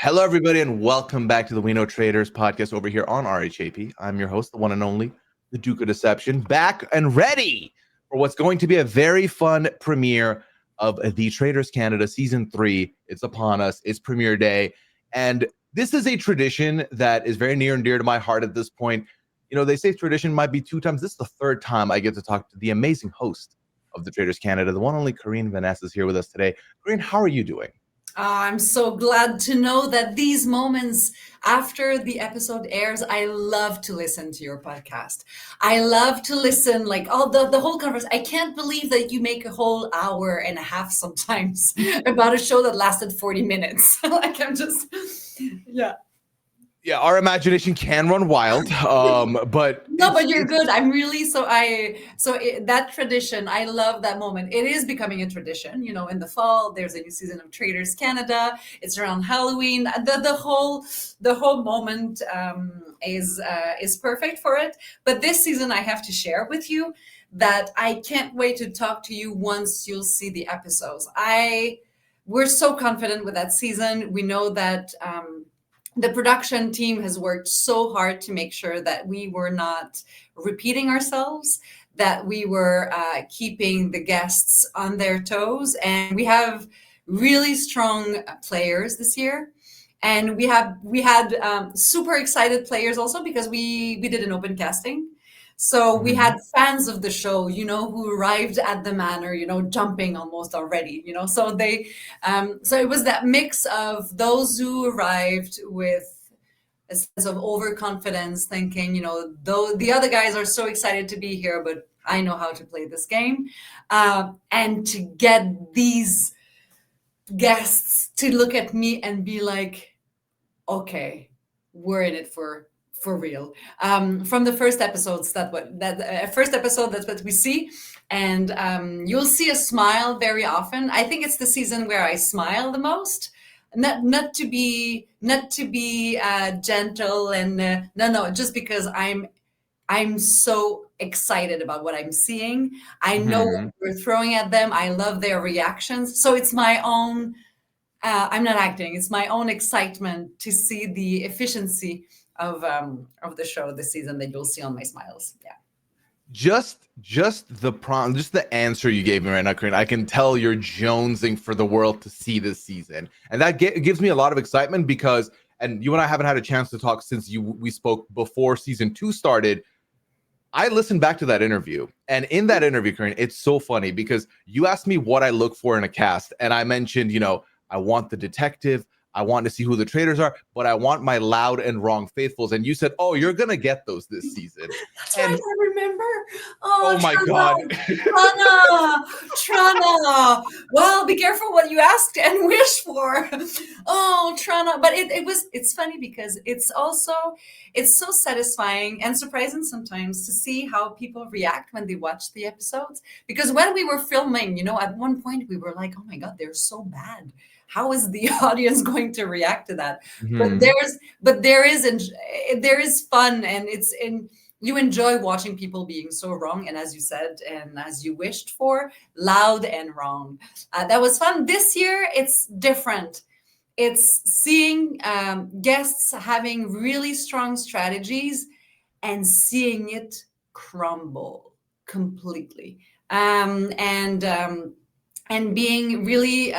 Hello, everybody, and welcome back to the We Know Traitors podcast over here on RHAP. I'm your host, the one and only, the Duke of Deception, back and ready for what's going to be a very fun premiere of the Traitors Canada Season 3. It's upon us. It's premiere day. And this is a tradition that is very near and dear to my heart at this point. You know, they say tradition might be 2 times. This is the 3rd time I get to talk to the amazing host of the Traitors Canada, the one and only Karine Vanasse is here with us today. Karine, how are you doing? I'm so glad to know that these moments after the episode airs, I love to listen to your podcast. I love to listen, like all the whole conversation. I can't believe that you make a whole hour and a half sometimes about a show that lasted 40 minutes. Like I'm just, yeah. Yeah, our imagination can run wild, but No, but you're good. I'm really that tradition. I love that moment. It is becoming a tradition. You know, in the fall, there's a new season of Traitors Canada. It's around Halloween. The whole moment is perfect for it. But this season, I have to share with you that I can't wait to talk to you once you'll see the episodes. We're so confident with that season. We know that. The production team has worked so hard to make sure that we were not repeating ourselves, that we were keeping the guests on their toes. And we have really strong players this year. And we had super excited players also because we did an open casting. So we had fans of the show, who arrived at the manor, jumping almost already, so so it was that mix of those who arrived with a sense of overconfidence, thinking, though the other guys are so excited to be here, but I know how to play this game. And to get these guests to look at me and be like, okay, we're in it for real. From the first episodes, that's what we see, and you'll see a smile very often. I think it's the season where I smile the most. Not to be gentle and no, just because I'm so excited about what I'm seeing. I know what we're throwing at them. I love their reactions. So it's my own. I'm not acting. It's my own excitement to see the efficiency of the show this season that you'll see on my smiles. Yeah. just the answer you gave me right now, Karine, I can tell you're jonesing for the world to see this season, and that gives me a lot of excitement because, and you and I haven't had a chance to talk since we spoke before season 2 started. I listened back to that interview, and in that interview, Karine, it's so funny because you asked me what I look for in a cast, and I mentioned, I want the detective, I want to see who the traitors are, but I want my loud and wrong faithfuls. And you said, oh, you're going to get those this season. That's And right, I remember. oh my God. Trana. Well, be careful what you ask and wish for. Oh, Trana. But it's funny because it's so satisfying and surprising sometimes to see how people react when they watch the episodes. Because when we were filming, at one point we were like, oh my God, they're so bad. How is the audience going to react to that? But there is fun, and you enjoy watching people being so wrong, and as you said, and as you wished for, loud and wrong. That was fun. This year, it's different. It's seeing guests having really strong strategies and seeing it crumble completely, and being really.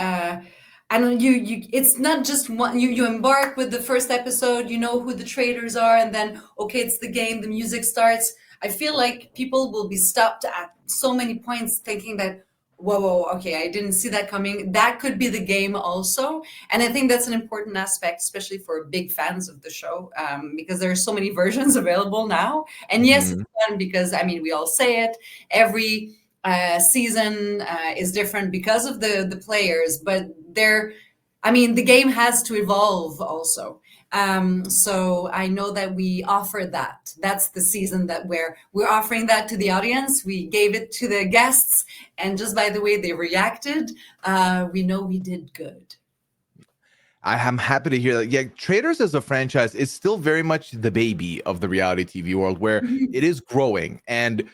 I don't. You. It's not just one. You embark with the first episode. You know who the traitors are, and then okay, it's the game. The music starts. I feel like people will be stopped at so many points, thinking that, whoa, okay, I didn't see that coming. That could be the game also, and I think that's an important aspect, especially for big fans of the show, because there are so many versions available now. And yes, it's fun because we all say it. Every season is different because of the players, but the game has to evolve also. So I know that we offer that. That's the season that we're offering that to the audience. We gave it to the guests, and just by the way they reacted, we know we did good. I am happy to hear that. Yeah, Traitors as a franchise is still very much the baby of the reality TV world, where it is growing. And,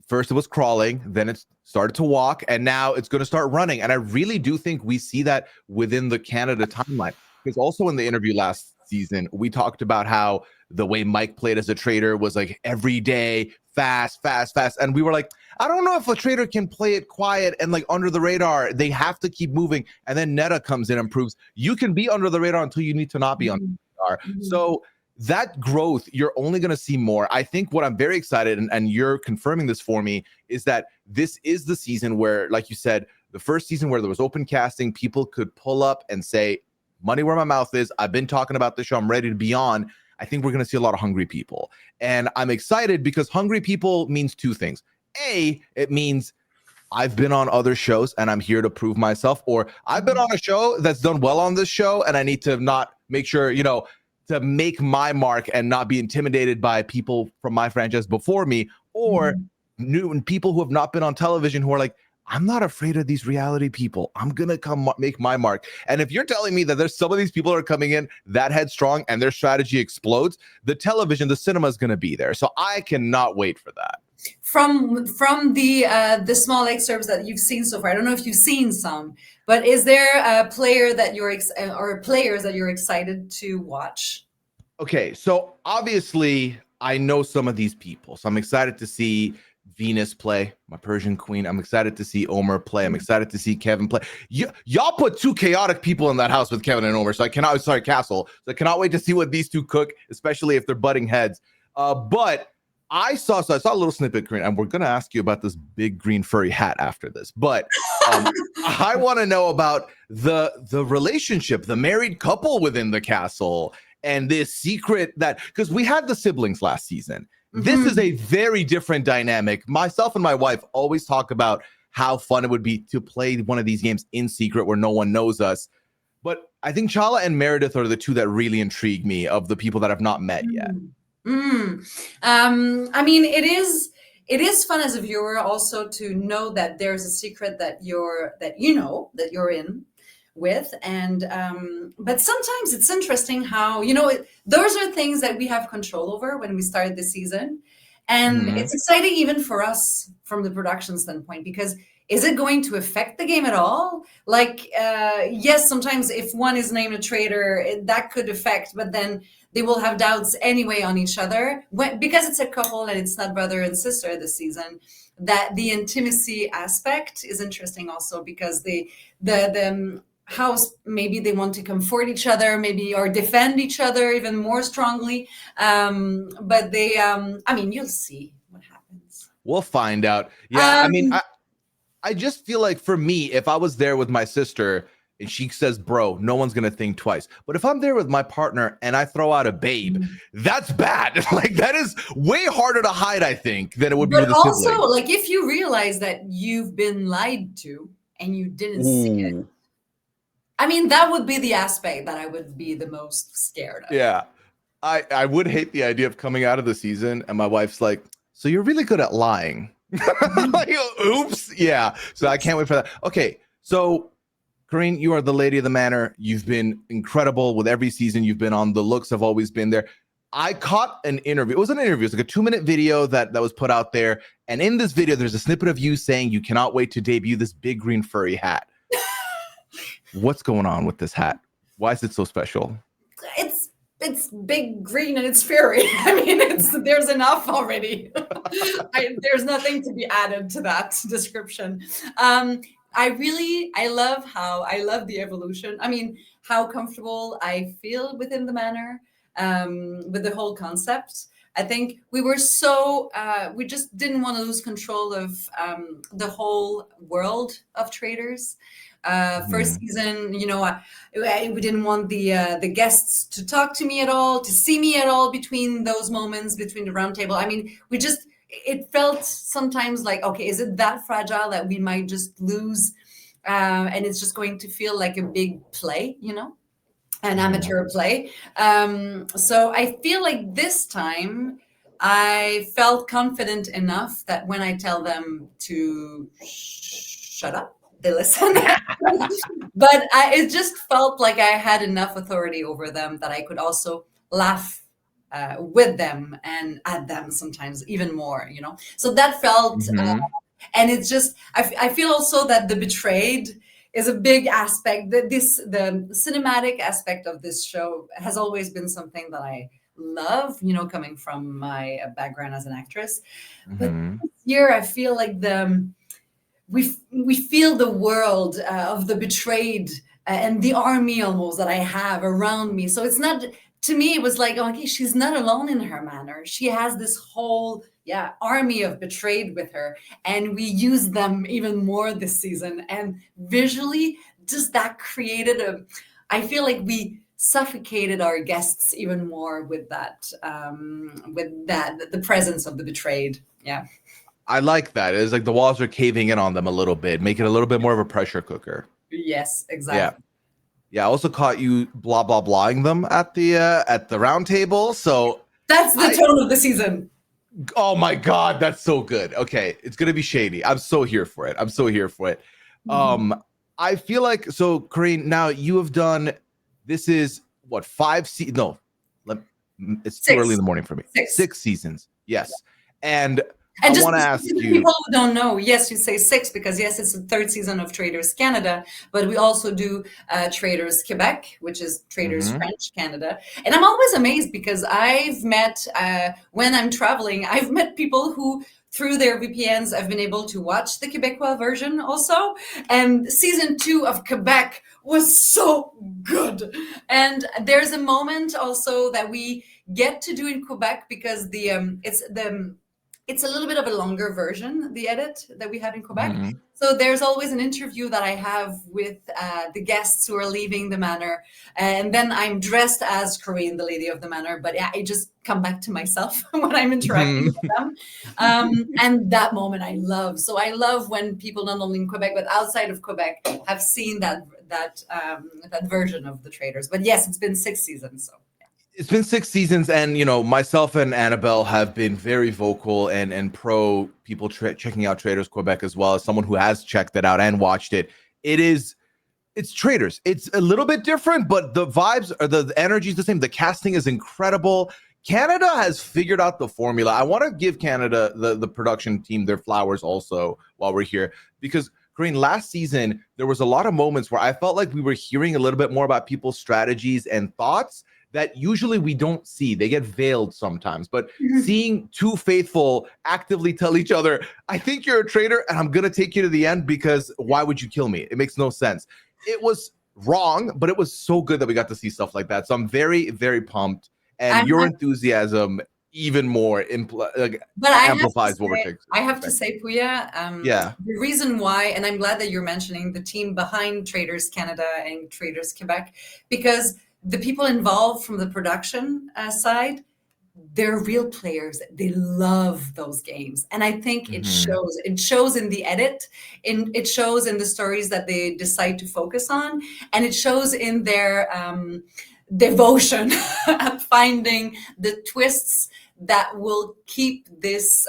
first it was crawling, then it started to walk, and now it's going to start running. And I really do think we see that within the Canada timeline. because also in the interview last season, we talked about how the way Mike played as a traitor was like every day, fast, fast, fast. And we were like, I don't know if a traitor can play it quiet and like under the radar. They have to keep moving. And then Netta comes in and proves you can be under the radar until you need to not be under the radar. So that growth, you're only going to see more. I think what I'm very excited, and you're confirming this for me, is that this is the season where, like you said, the first season where there was open casting, people could pull up and say, money where my mouth is. I've been talking about this show. I'm ready to be on. I think we're going to see a lot of hungry people. And I'm excited because hungry people means two things. A, it means I've been on other shows and I'm here to prove myself, or I've been on a show that's done well on this show and I need to not make sure, to make my mark and not be intimidated by people from my franchise before me, or new people who have not been on television who are like, I'm not afraid of these reality people. I'm going to come make my mark. And if you're telling me that there's some of these people that are coming in that headstrong and their strategy explodes, the television, the cinema is going to be there. So I cannot wait for that. From the small excerpts that you've seen so far, I don't know if you've seen some, but is there a player that or players that you're excited to watch? Okay, so obviously I know some of these people, so I'm excited to see Venus play, my Persian queen. I'm excited to see Omer play. I'm excited to see Kevin play. Y'all put two chaotic people in that house with Kevin and Omer, so Castle. So I cannot wait to see what these two cook, especially if they're butting heads. But I saw a little snippet, Karine, and we're going to ask you about this big green furry hat after this. But I want to know about the relationship, the married couple within the castle, and this secret that, because we had the siblings last season. This is a very different dynamic. Myself and my wife always talk about how fun it would be to play one of these games in secret where no one knows us. But I think Chala and Meredith are the two that really intrigue me of the people that I've not met yet. I mean, it is fun as a viewer also to know that there's a secret that you're in with, and but sometimes it's interesting how those are things that we have control over when we started the season, and it's exciting even for us from the production standpoint, because is it going to affect the game at all? Like, yes, sometimes if one is named a traitor, that could affect, but then they will have doubts anyway on each other because it's a couple and it's not brother and sister this season. That the intimacy aspect is interesting also, because the house, maybe they want to comfort each other, maybe, or defend each other even more strongly. But they, you'll see what happens. We'll find out. Yeah, I just feel like for me, if I was there with my sister and she says, bro, no one's going to think twice. But if I'm there with my partner and I throw out a babe, that's bad. Like, that is way harder to hide, I think, than it would be with a sibling. But also, like, if you realize that you've been lied to and you didn't see it, that would be the aspect that I would be the most scared of. Yeah. I would hate the idea of coming out of the season and my wife's like, so you're really good at lying. Like, oops. Yeah. So I can't wait for that. Okay. So Karine, you are the lady of the manor. You've been incredible with every season you've been on. The looks have always been there. I caught an interview. It was an interview. It's like a 2-minute video that was put out there. And in this video, there's a snippet of you saying you cannot wait to debut this big green furry hat. What's going on with this hat? Why is it so special? It's big green and it's furry. There's enough already. There's nothing to be added to that description. I love the evolution. How comfortable I feel within the manor, with the whole concept. I think we were we just didn't want to lose control of the whole world of Traitors. First season, we didn't want the guests to talk to me at all, to see me at all between those moments, between the roundtable. It felt sometimes like, okay, is it that fragile that we might just lose? And it's just going to feel like a big play, an amateur play. So I feel like this time I felt confident enough that when I tell them to shut up, they listen. But it just felt like I had enough authority over them that I could also laugh with them and at them sometimes even more, So that felt, and it's just, I feel also that the betrayed is a big aspect. The cinematic aspect of this show has always been something that I love, coming from my background as an actress. But Mhm. this year, I feel like we feel the world of the betrayed and the army almost that I have around me. So it's not, to me, it was like, oh, okay, she's not alone in her manner. She has this whole army of betrayed with her, and we use them even more this season. And visually, just that created I feel like we suffocated our guests even more with the presence of the betrayed. Yeah. I like that. It's like the walls are caving in on them a little bit, make it a little bit more of a pressure cooker. Yes, Yeah. exactly. Yeah, I also caught you blah blah blahing them at the round table. So That's the tone of the season. oh my god, that's so good. Okay, it's gonna be shady. I'm so here for it. I'm so here for it. I feel like, so Karine, now you have done, this is what, 5 seasons? No, it's too early in the morning for me. 6 seasons. Yes. And I And just want to for ask the you, people who don't know, yes, you say 6 because yes, it's the 3rd season of Traitors Canada, but we also do Traitors Quebec, which is Traitors French Canada. And I'm always amazed because I've met, when I'm traveling, I've met people who, through their VPNs, I've been able to watch the Quebecois version also. And season 2 of Quebec was so good. And there's a moment also that we get to do in Quebec because it's a little bit of a longer version, the edit that we have in Quebec. So there's always an interview that I have with the guests who are leaving the manor. And then I'm dressed as Karine, the lady of the manor, but I just come back to myself when I'm interacting with them. And that moment I love. So I love when people, not only in Quebec, but outside of Quebec, have seen that version of the Traitors. But yes, it's been 6 seasons. So. It's been 6 seasons, and myself and Annabelle have been very vocal and pro people checking out Traitors Quebec, as well as someone who has checked it out and watched it. It's Traitors. It's a little bit different, but the vibes are the energy is the same. The casting is incredible. Canada has figured out the formula. I want to give Canada, the production team, their flowers also while we're here, because Karine, last season there was a lot of moments where I felt like we were hearing a little bit more about people's strategies and thoughts that usually we don't see. They get veiled sometimes, but seeing 2 faithful actively tell each other, I think you're a traitor and I'm going to take you to the end, because why would you kill me? It makes no sense. It was wrong, but it was so good that we got to see stuff like that. So I'm very, very pumped. And your enthusiasm even more amplifies what we're taking. I have to say, Pooya, the reason why, and I'm glad that you're mentioning the team behind Traitors Canada and Traitors Quebec, because the people involved from the production side, they're real players. They love those games. And I think it shows. It shows in the edit, it shows in the stories that they decide to focus on, and it shows in their devotion at finding the twists that will keep this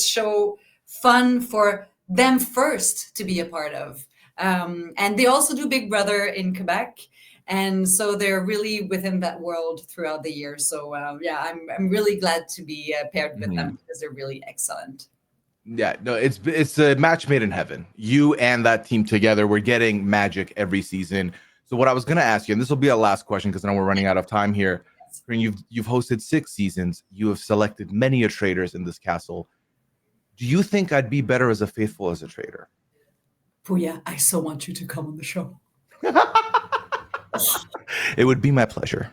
show fun for them first to be a part of. And they also do Big Brother in Quebec. And so they're really within that world throughout the year. So I'm really glad to be paired with them because they're really excellent. Yeah, no, it's a match made in heaven. You and that team together, we're getting magic every season. So what I was going to ask you, and this will be our last question because I know we're running out of time here. You've hosted 6 seasons. You have selected many a traitors in this castle. Do you think I'd be better as a faithful as a traitor? Pooya, I so want you to come on the show. It would be my pleasure.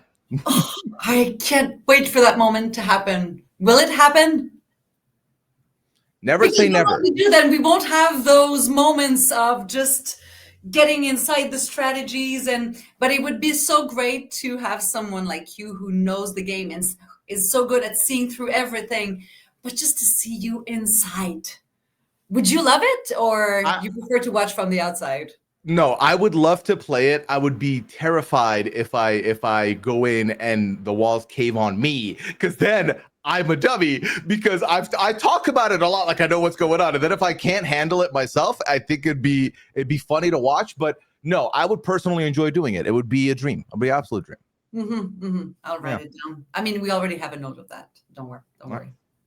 I can't wait for that moment to happen. Will it happen? Never say never. When we do that, we won't have those moments of just getting inside the strategies, but it would be so great to have someone like you who knows the game and is so good at seeing through everything, but just to see you inside. Would you love it, or you prefer to watch from the outside? No, I would love to play it. I would be terrified if I go in and the walls cave on me, because then I'm a dummy, because I talk about it a lot, like I know what's going on, and then if I can't handle it myself, I think it'd be funny to watch. But no, I would personally enjoy doing it. It would be a dream. It would be an absolute dream. I'll write it down. I mean, we already have a note of that. Don't worry.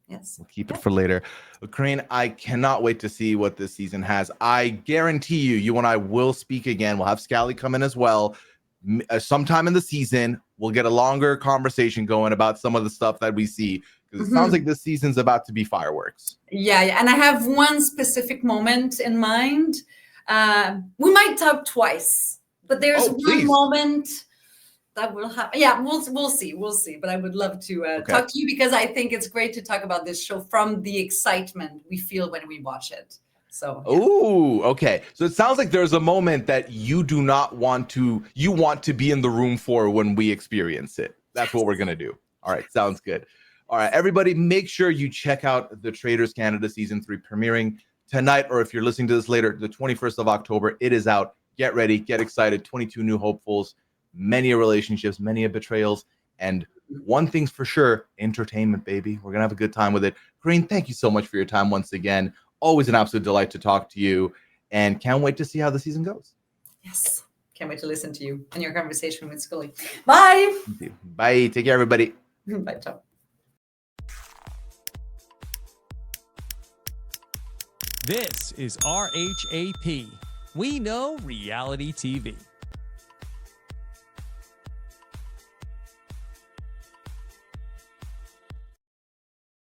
Yes. We'll keep it for later. Karine, I cannot wait to see what this season has. I guarantee you and I will speak again. We'll have Scally come in as well. Sometime in the season, we'll get a longer conversation going about some of the stuff that we see, because it sounds like this season's about to be fireworks. Yeah, and I have one specific moment in mind. We might talk twice, but there's one moment that will happen. Yeah, we'll see. But I would love to talk to you, because I think it's great to talk about this show from the excitement we feel when we watch it. So. Yeah. Oh, okay. So it sounds like there's a moment that you do not want to. You want to be in the room for when we experience it. That's what we're gonna do. All right, sounds good. All right, everybody, make sure you check out the Traitors Canada Season 3 premiering tonight, or if you're listening to this later, the 21st of October. It is out. Get ready, get excited. 22 new hopefuls, many relationships, many betrayals, and one thing's for sure, entertainment, baby. We're going to have a good time with it. Karine, thank you so much for your time once again. Always an absolute delight to talk to you, and can't wait to see how the season goes. Yes. Can't wait to listen to you and your conversation with Scully. Bye. Bye. Take care, everybody. Bye, ciao. This is RHAP. We know reality TV.